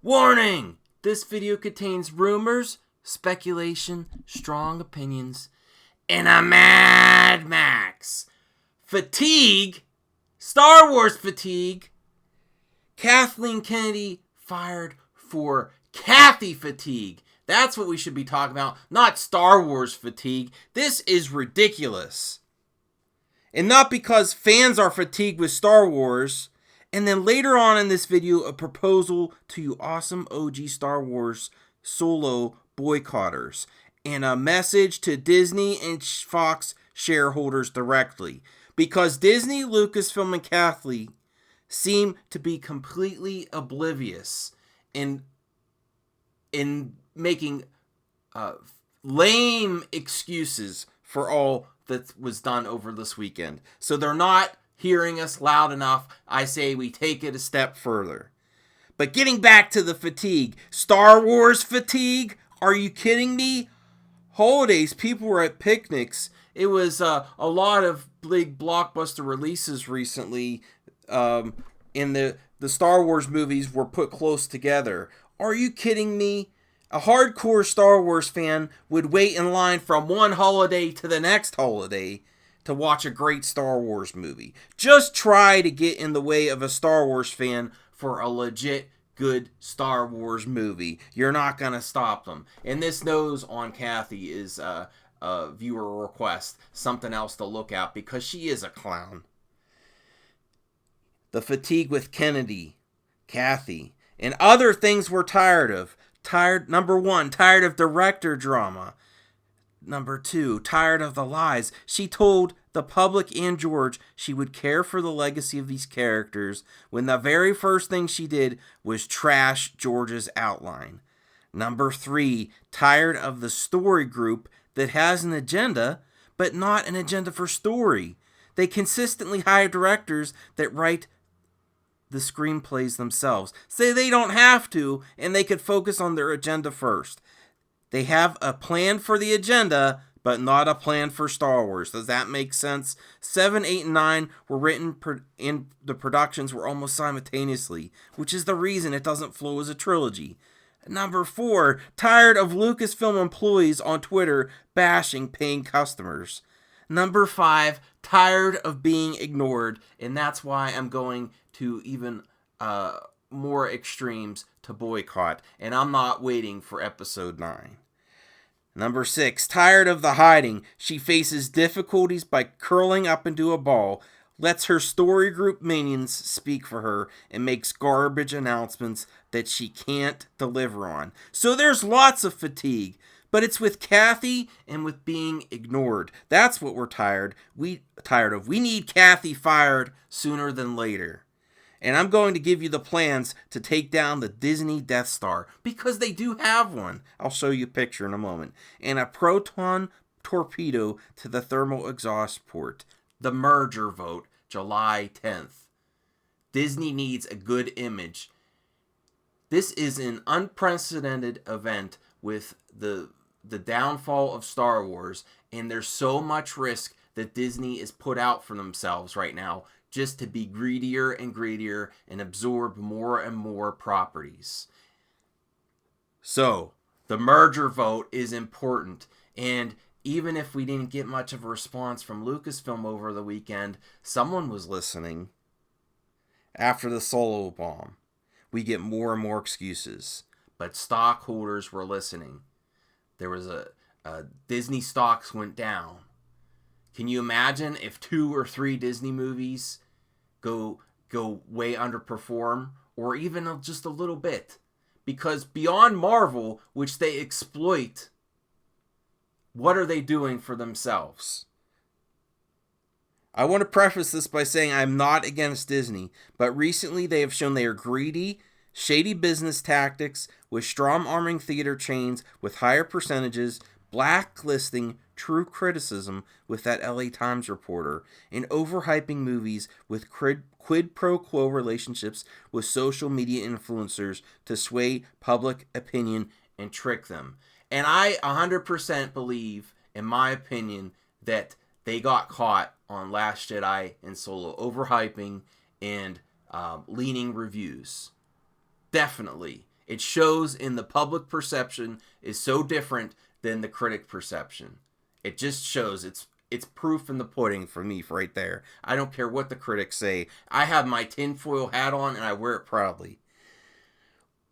Warning! This video contains rumors, speculation, strong opinions, and a Mad Max fatigue, Star Wars fatigue. Kathleen Kennedy fired for Kathy fatigue. That's what we should be talking about, not Star Wars fatigue. This is ridiculous. And not because fans are fatigued with Star Wars. And then later on in this video, a proposal to you awesome OG Star Wars solo boycotters. And a message to Disney and Fox shareholders directly. Because Disney, Lucasfilm, and Kathleen seem to be completely oblivious in making lame excuses for all that was done over this weekend. So they're not hearing us loud enough. I say we take it a step further. But getting back to the fatigue, Star Wars fatigue? Are you kidding me? Holidays, people were at picnics. It was a lot of big blockbuster releases recently. In the Star Wars movies were put close together. Are you kidding me? A hardcore Star Wars fan would wait in line from one holiday to the next holiday to watch a great Star Wars movie. Just try to get in the way of a Star Wars fan for a legit good Star Wars movie. You're not going to stop them. And this nose on Kathy is a viewer request. Something else to look at because she is a clown. The fatigue with Kennedy, Kathy, and other things we're tired of. Number one, tired of director drama. Number two, tired of the lies. She told the public and George she would care for the legacy of these characters when the very first thing she did was trash George's outline. Number three, tired of the story group that has an agenda, but not an agenda for story. They consistently hire directors that write the screenplays themselves. Say they don't have to, and they could focus on their agenda first. They have a plan for the agenda, but not a plan for Star Wars. Does that make sense? 7, 8, and 9 were written in the productions were almost simultaneously, which is the reason it doesn't flow as a trilogy. Number 4, tired of Lucasfilm employees on Twitter bashing paying customers. Number 5, tired of being ignored, and that's why I'm going to even more extremes to boycott, and I'm not waiting for episode 9. Number 6, tired of the hiding. She faces difficulties by curling up into a ball, lets her story group minions speak for her, and makes garbage announcements that she can't deliver on. So there's lots of fatigue. But it's with Kathy and with being ignored. That's what we're tired of. We need Kathy fired sooner than later. And I'm going to give you the plans to take down the Disney Death Star, because they do have one. I'll show you a picture in a moment. And a proton torpedo to the thermal exhaust port. The merger vote, July 10th. Disney needs a good image. This is an unprecedented event with the downfall of Star Wars, and there's so much risk that Disney is put out for themselves right now just to be greedier and greedier and absorb more and more properties. So, the merger vote is important, and even if we didn't get much of a response from Lucasfilm over the weekend, someone was listening. After the Solo bomb, we get more and more excuses, but stockholders were listening. There was a Disney stocks went down. Can you imagine if 2 or 3 Disney movies go way underperform, or even just a little bit? Because beyond Marvel, which they exploit, what are they doing for themselves? I want to preface this by saying I'm not against Disney, but recently they have shown they are greedy, shady business tactics with strong-arming theater chains with higher percentages, blacklisting true criticism with that LA Times reporter, and overhyping movies with quid pro quo relationships with social media influencers to sway public opinion and trick them. And I 100% believe, in my opinion, that they got caught on Last Jedi and Solo overhyping and leaning reviews. Definitely. It shows in the public perception is so different than the critic perception. It just shows it's proof in the pudding for me right there. I don't care what the critics say. I have my tinfoil hat on and I wear it proudly.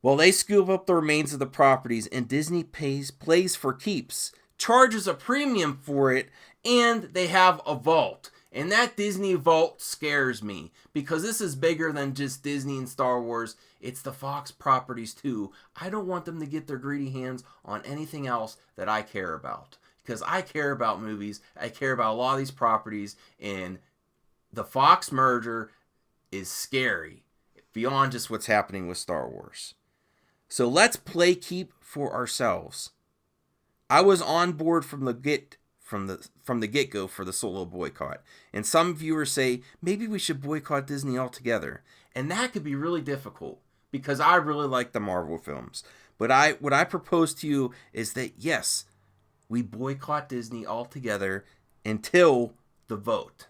Well, they scoop up the remains of the properties and Disney plays for keeps, charges a premium for it, and they have a vault. And that Disney vault scares me because this is bigger than just Disney and Star Wars. It's the Fox properties too. I don't want them to get their greedy hands on anything else that I care about. Because I care about movies, I care about a lot of these properties, and the Fox merger is scary beyond just what's happening with Star Wars. So let's play keep for ourselves. I was on board from the get-go for the solo boycott, and some viewers say maybe we should boycott Disney altogether, and that could be really difficult because I really like the Marvel films. But what I propose to you is that yes, we boycott Disney altogether until the vote.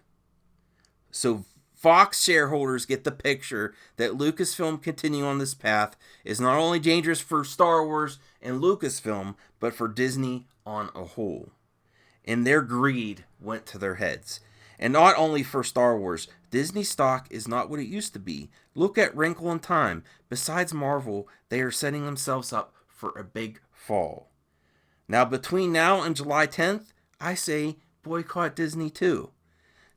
So Fox shareholders get the picture that Lucasfilm continuing on this path is not only dangerous for Star Wars and Lucasfilm, but for Disney on a whole. And their greed went to their heads. And not only for Star Wars, Disney stock is not what it used to be. Look at Wrinkle in Time. Besides Marvel, they are setting themselves up for a big fall. Now, between now and July 10th, I say boycott Disney too.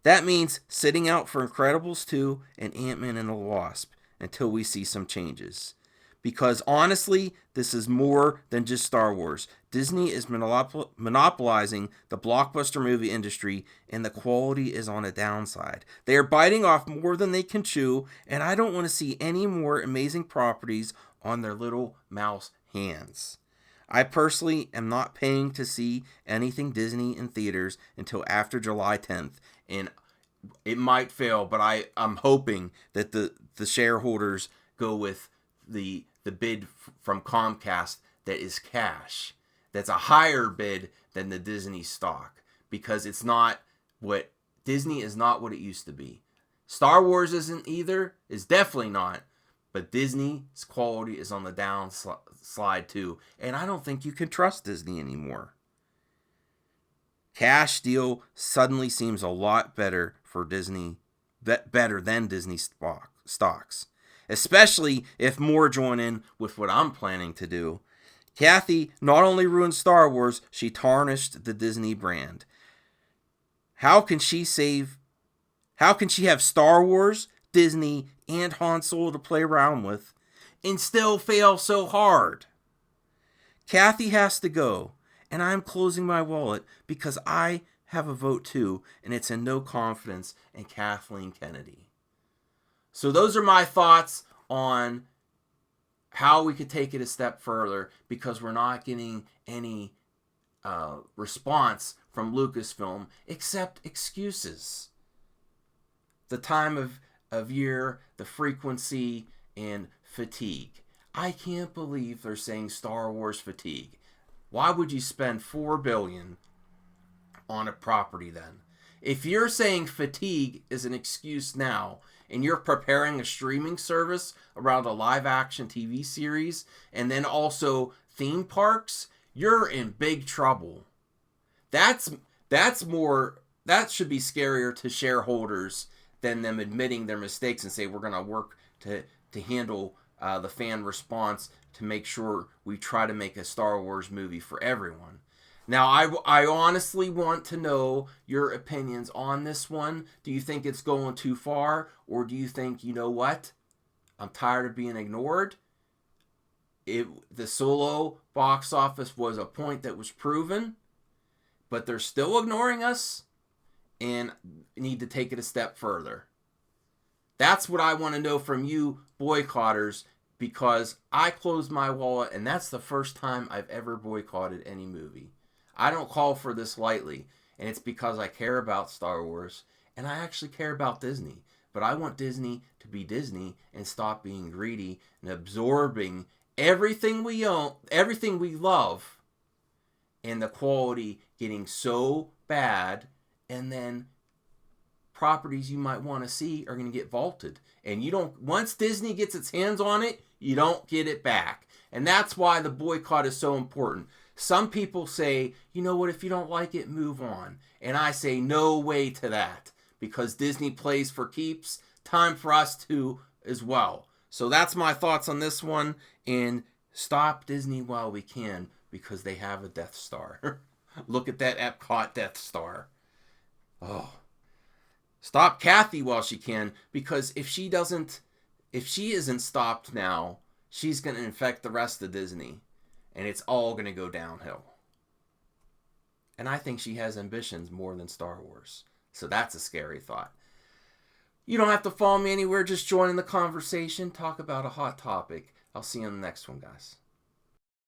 That means sitting out for Incredibles 2 and Ant-Man and the Wasp until we see some changes. Because honestly, this is more than just Star Wars. Disney is monopolizing the blockbuster movie industry, and the quality is on a downside. They are biting off more than they can chew, and I don't want to see any more amazing properties on their little mouse hands. I personally am not paying to see anything Disney in theaters until after July 10th, and it might fail, but I'm hoping that the shareholders go with the bid from Comcast that is cash. That's a higher bid than the Disney stock, because it's not what Disney is not what it used to be. Star Wars isn't either, is definitely not, but Disney's quality is on the downslide too, and I don't think you can trust Disney anymore. Cash deal suddenly seems a lot better for Disney, better than Disney stocks. Especially if more join in with what I'm planning to do. Kathy not only ruined Star Wars, she tarnished the Disney brand. How can she have Star Wars, Disney, and Han Solo to play around with and still fail so hard? Kathy has to go, and I'm closing my wallet because I have a vote too, and it's in no confidence in Kathleen Kennedy. So those are my thoughts on how we could take it a step further, because we're not getting any response from Lucasfilm except excuses. The time of year, the frequency, and fatigue. I can't believe they're saying Star Wars fatigue. Why would you spend $4 billion on a property then? If you're saying fatigue is an excuse now, and you're preparing a streaming service around a live-action TV series, and then also theme parks, you're in big trouble. That should be scarier to shareholders than them admitting their mistakes and say we're going to work to handle the fan response to make sure we try to make a Star Wars movie for everyone. Now, I honestly want to know your opinions on this one. Do you think it's going too far? Or do you think, you know what? I'm tired of being ignored. The solo box office was a point that was proven, but they're still ignoring us and need to take it a step further. That's what I want to know from you boycotters, because I closed my wallet, and that's the first time I've ever boycotted any movie. I don't call for this lightly, and it's because I care about Star Wars, and I actually care about Disney. But I want Disney to be Disney and stop being greedy and absorbing everything we own, everything we love, and the quality getting so bad, and then properties you might want to see are going to get vaulted. And once Disney gets its hands on it, you don't get it back. And that's why the boycott is so important. Some people say, you know what, if you don't like it, move on. And I say no way to that, because Disney plays for keeps. Time for us to as well. So that's my thoughts on this one. And stop Disney while we can, because they have a Death Star. Look at that Epcot Death Star. Oh. Stop Kathy while she can, because if she isn't stopped now, she's going to infect the rest of Disney. And it's all going to go downhill. And I think she has ambitions more than Star Wars. So that's a scary thought. You don't have to follow me anywhere. Just join in the conversation. Talk about a hot topic. I'll see you on the next one, guys.